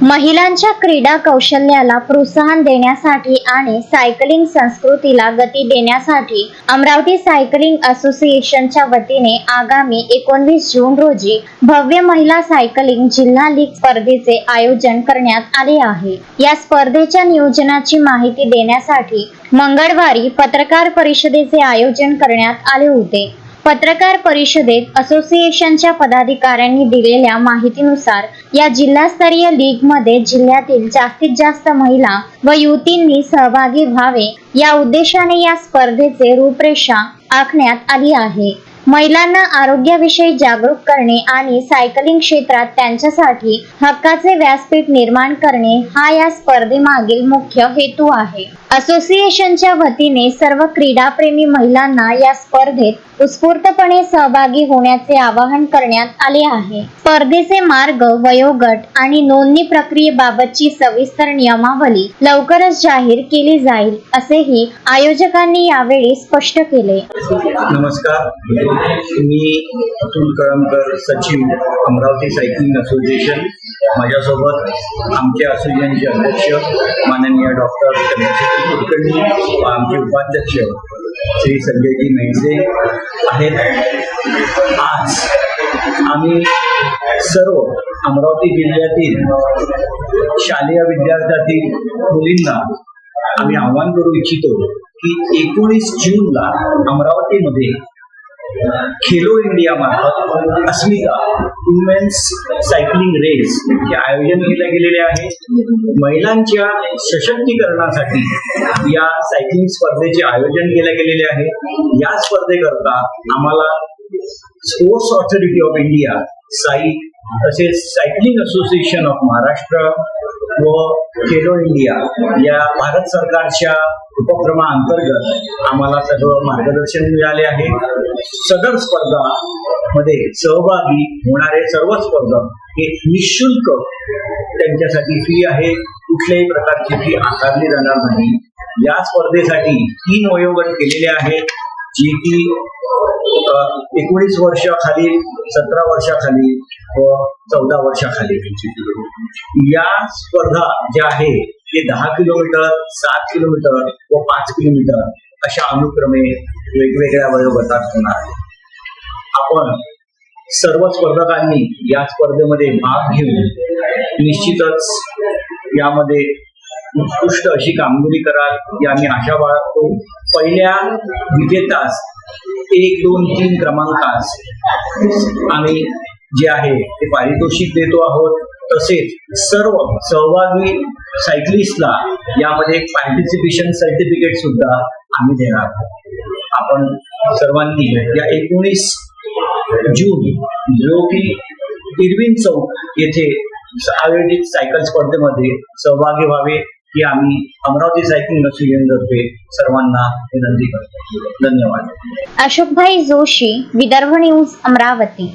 महिलांच्या क्रीडा कौशल्याला प्रोत्साहन देण्यासाठी आणि सायकलिंग संस्कृतीला गती देण्यासाठी अमरावती सायकलिंग असोसिएशनच्या वतीने आगामी 19 जून रोजी भव्य महिला सायकलिंग जिल्हा लीग स्पर्धेचे आयोजन करण्यात आले आहे। या स्पर्धेच्या नियोजनाची माहिती देण्यासाठी मंगळवारी पत्रकार परिषदेचे आयोजन करण्यात आले होते। पत्रकार परिषदेत असोसिएशनच्या पदाधिकाऱ्यांनी दिलेल्या माहितीनुसार या जिल्हास्तरीय लीग मध्ये जिल्ह्यातील जास्तीत जास्त महिला व युवतींनी सहभागी व्हावे या उद्देशाने या स्पर्धेचे रूपरेषा आखण्यात आली आहे। महिलांना आरोग्याविषयी जागरूक करणे आणि सायकलिंग क्षेत्रात त्यांच्यासाठी हक्काचे व्यासपीठ निर्माण करणे हा या स्पर्धेमागील मुख्य हेतू आहे। असोसिएशनच्या वतीने सर्व क्रीडाप्रेमी महिलांना या स्पर्धेत उत्स्फूर्तपणे सहभागी होण्याचे आवाहन करण्यात आले आहे। स्पर्धेचे मार्ग, वयोगट आणि नोंदणी प्रक्रियेबाबतची सविस्तर नियमावली लवकरच जाहीर केली जाईल असेही आयोजकांनी यावेळी स्पष्ट केले। नमस्कार, मी अतुल कळमकर, सचिव अमरावती सायकलिंग असोसिएशन। माझ्यासोबत आमच्या असोसिएशनचे अध्यक्ष माननीय डॉक्टर चंद्रशेखर कुलकर्णी व आमचे उपाध्यक्ष श्री संजयजी मेंढसे आहेत। आज आम्ही सर्व अमरावती जिल्ह्यातील शालेय विद्यार्थ्यातील मुलींना आम्ही आवाहन करू इच्छितो की 19 जूनला अमरावतीमध्ये खेलो इंडिया मार्फत अस्मिता वुमेन्स सायकलिंग रेस चे आयोजन केले गेलेले आहे। महिलांच्या सशक्तीकरणासाठी या सायकलिंग स्पर्धेचे आयोजन केले गेलेले आहे। या स्पर्धेकरता आम्हाला sports authority of India Sai तसेच सायकलिंग असोसिएशन ऑफ महाराष्ट्र व खेलो इंडिया या भारत सरकारच्या उपक्रमाअंतर्गत आम्हाला सगळं मार्गदर्शन मिळाले आहे। सदर स्पर्धा मध्ये सहभागी होणारे सर्व स्पर्धक हे निशुल्क त्यांच्यासाठी फी आहे, कुठल्याही प्रकारची फी आकारली जाणार नाही। या स्पर्धेसाठी 3 वयोगट केलेले आहेत, जी की 19 वर्षाखालील, 17 वर्षाखालील व 14 वर्षाखालील। या स्पर्धा ज्या आहे ते 10 किलोमीटर, 7 किलोमीटर व 5 किलोमीटर अशा अनुक्रमे वेगवेगळ्या वयोगटात होणार आहे। आपण सर्व स्पर्धकांनी या स्पर्धेमध्ये भाग घेऊन निश्चितच यामध्ये उत्कृष्ट अशी कामगिरी कराल ही आम्ही आशा बाळगतो। पहिल्या विजेत्यास 1, 2, 3 क्रमांकास आम्ही जे आहे ते पारितोषिक देतो आहोत। तसेच सर्व सहभागी सायकलिस्टला यामध्ये पार्टिसिपेशन सर्टिफिकेट सुद्धा आम्ही देणार आहोत। आपण सर्वांनी या 19 जून जो की इरविन चौक येथे आयोजित सायकल स्पर्धेमध्ये सहभागी व्हावे ही आम्ही अमरावती सायकलिंग असोसिएशनतर्फे सर्वांना विनंती करतो। धन्यवाद। अशोकभाई जोशी, विदर्भ न्यूज, अमरावती।